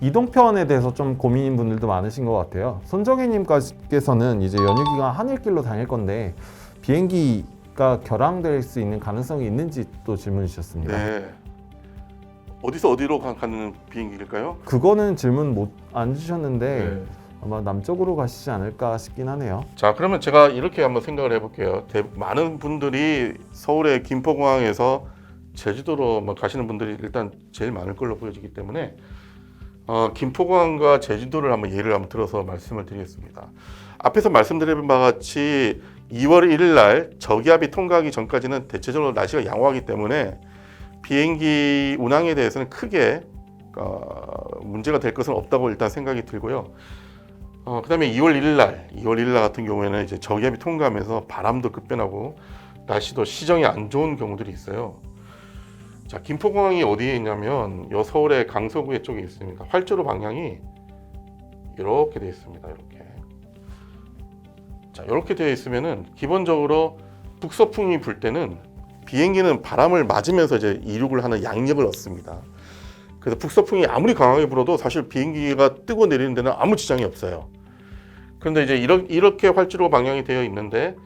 이동편에 대해서 좀 고민인 분들도 많으신 것 같아요. 손정혜님께서는 이제 연휴 기간 하늘길로 다닐 건데 비행기가 결항될 수 있는 가능성이 있는지 또 질문 주셨습니다. 네. 어디서 어디로 가는 비행기일까요? 그거는 질문 안 주셨는데 네. 아마 남쪽으로 가시지 않을까 싶긴 하네요. 자, 그러면 제가 이렇게 한번 생각을 해볼게요. 많은 분들이 서울의 김포공항에서 제주도로 가시는 분들이 일단 제일 많을 걸로 보여지기 때문에 김포공항과 제주도를 예를 들어서 말씀을 드리겠습니다. 앞에서 말씀드린 바와 같이 2월 1일 날 저기압이 통과하기 전까지는 대체적으로 날씨가 양호하기 때문에 비행기 운항에 대해서는 크게 문제가 될 것은 없다고 일단 생각이 들고요. 그다음에 2월 1일 날 같은 경우에는 이제 저기압이 통과하면서 바람도 급변하고 날씨도 시정이 안 좋은 경우들이 있어요. 자, 김포공항이 어디에 있냐면 서울의 강서구의 쪽에 있습니다. 활주로 방향이 이렇게 되어 있습니다. 이렇게. 자, 이렇게 되어 있으면은 기본적으로 북서풍이 불 때는 비행기는 바람을 맞으면서 이제 이륙을 하는 양력을 얻습니다. 그래서 북서풍이 아무리 강하게 불어도 사실 비행기가 뜨고 내리는 데는 아무 지장이 없어요. 그런데 이제 이렇게 활주로 방향이 되어 있는데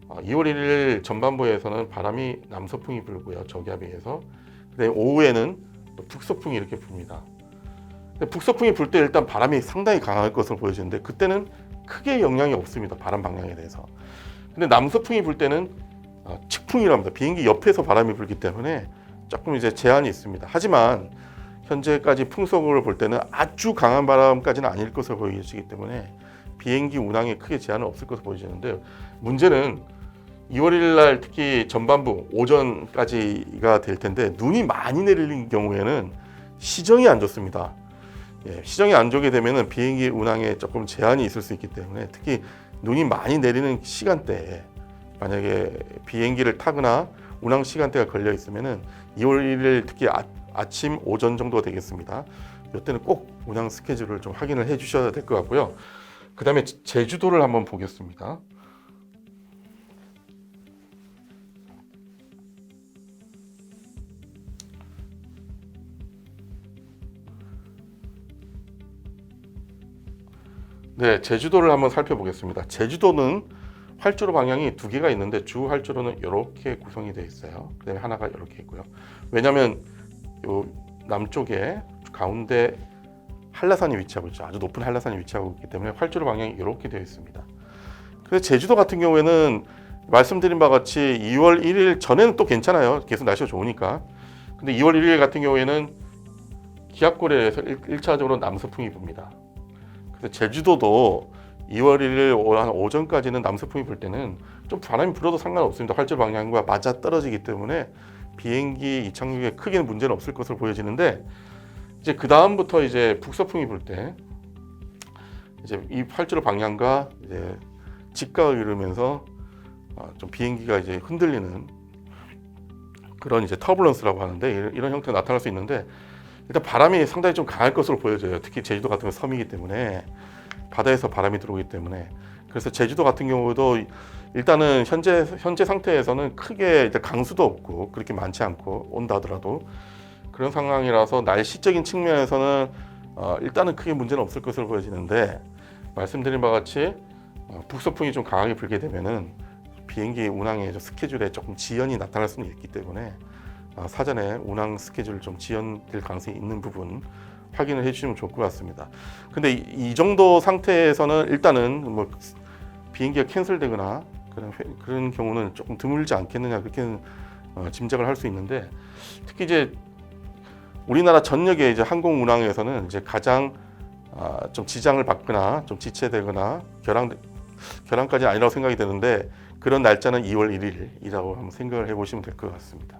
2월 1일 전반부에서는 바람이 남서풍이 불고요. 저기압에 의해서. 근데 오후에는 또 북서풍이 이렇게 붑니다. 근데 북서풍이 불 때 일단 바람이 상당히 강할 것으로 보여지는데 그때는 크게 영향이 없습니다. 바람 방향에 대해서. 근데 남서풍이 불 때는 측풍이라고 합니다. 비행기 옆에서 바람이 불기 때문에 조금 이제 제한이 있습니다. 하지만 현재까지 풍속을 볼 때는 아주 강한 바람까지는 아닐 것으로 보여지기 때문에 비행기 운항에 크게 제한은 없을 것으로 보여지는데 문제는 2월 1일 날 특히 전반부 오전까지가 될 텐데 눈이 많이 내리는 경우에는 시정이 안 좋습니다. 시정이 안 좋게 되면 비행기 운항에 조금 제한이 있을 수 있기 때문에 특히 눈이 많이 내리는 시간대에 만약에 비행기를 타거나 운항 시간대가 걸려 있으면 2월 1일 특히 아침 오전 정도 되겠습니다. 이때는 꼭 운항 스케줄을 좀 확인을 해 주셔야 될 것 같고요. 그 다음에 제주도를 한번 보겠습니다. 네, 제주도를 한번 살펴보겠습니다. 제주도는 활주로 방향이 두 개가 있는데 주 활주로는 이렇게 구성이 되어 있어요. 그다음에 하나가 이렇게 있고요. 왜냐하면 요 남쪽에 가운데 한라산이 위치하고 있죠. 아주 높은 한라산이 위치하고 있기 때문에 활주로 방향이 이렇게 되어 있습니다. 그래서 제주도 같은 경우에는 말씀드린 바와 같이 2월 1일 전에는 또 괜찮아요. 계속 날씨가 좋으니까. 근데 2월 1일 같은 경우에는 기압고래에서 1차적으로 남서풍이 붑니다. 그래서 제주도도 2월 1일 한 오전까지는 남서풍이 불 때는 좀 바람이 불어도 상관없습니다. 활주로 방향과 맞아 떨어지기 때문에 비행기 이착륙에 크게 문제는 없을 것으로 보여지는데 이제 그 다음부터 이제 북서풍이 불 때 이제 이 활주로 방향과 이제 직각을 이루면서 좀 비행기가 이제 흔들리는 그런 이제 터뷸런스라고 하는데 이런 형태가 나타날 수 있는데 일단 바람이 상당히 좀 강할 것으로 보여져요. 특히 제주도 같은 경우 섬이기 때문에 바다에서 바람이 들어오기 때문에 그래서 제주도 같은 경우도 일단은 현재 상태에서는 크게 일단 강수도 없고 그렇게 많지 않고 온다 하더라도 그런 상황이라서 날씨적인 측면에서는 일단은 크게 문제는 없을 것으로 보여지는데 말씀드린 바와 같이 북서풍이 좀 강하게 불게 되면은 비행기 운항의 스케줄에 조금 지연이 나타날 수는 있기 때문에 사전에 운항 스케줄 좀 지연될 가능성이 있는 부분 확인을 해주시면 좋을 것 같습니다. 근데 이 정도 상태에서는 일단은 뭐 비행기가 캔슬되거나 그런 경우는 조금 드물지 않겠느냐 그렇게 짐작을 할 수 있는데 특히 이제 우리나라 전역의 이제 항공 운항에서는 이제 가장 좀 지장을 받거나 좀 지체되거나 결항까지는 아니라고 생각이 드는데 그런 날짜는 2월 1일이라고 한번 생각을 해보시면 될 것 같습니다.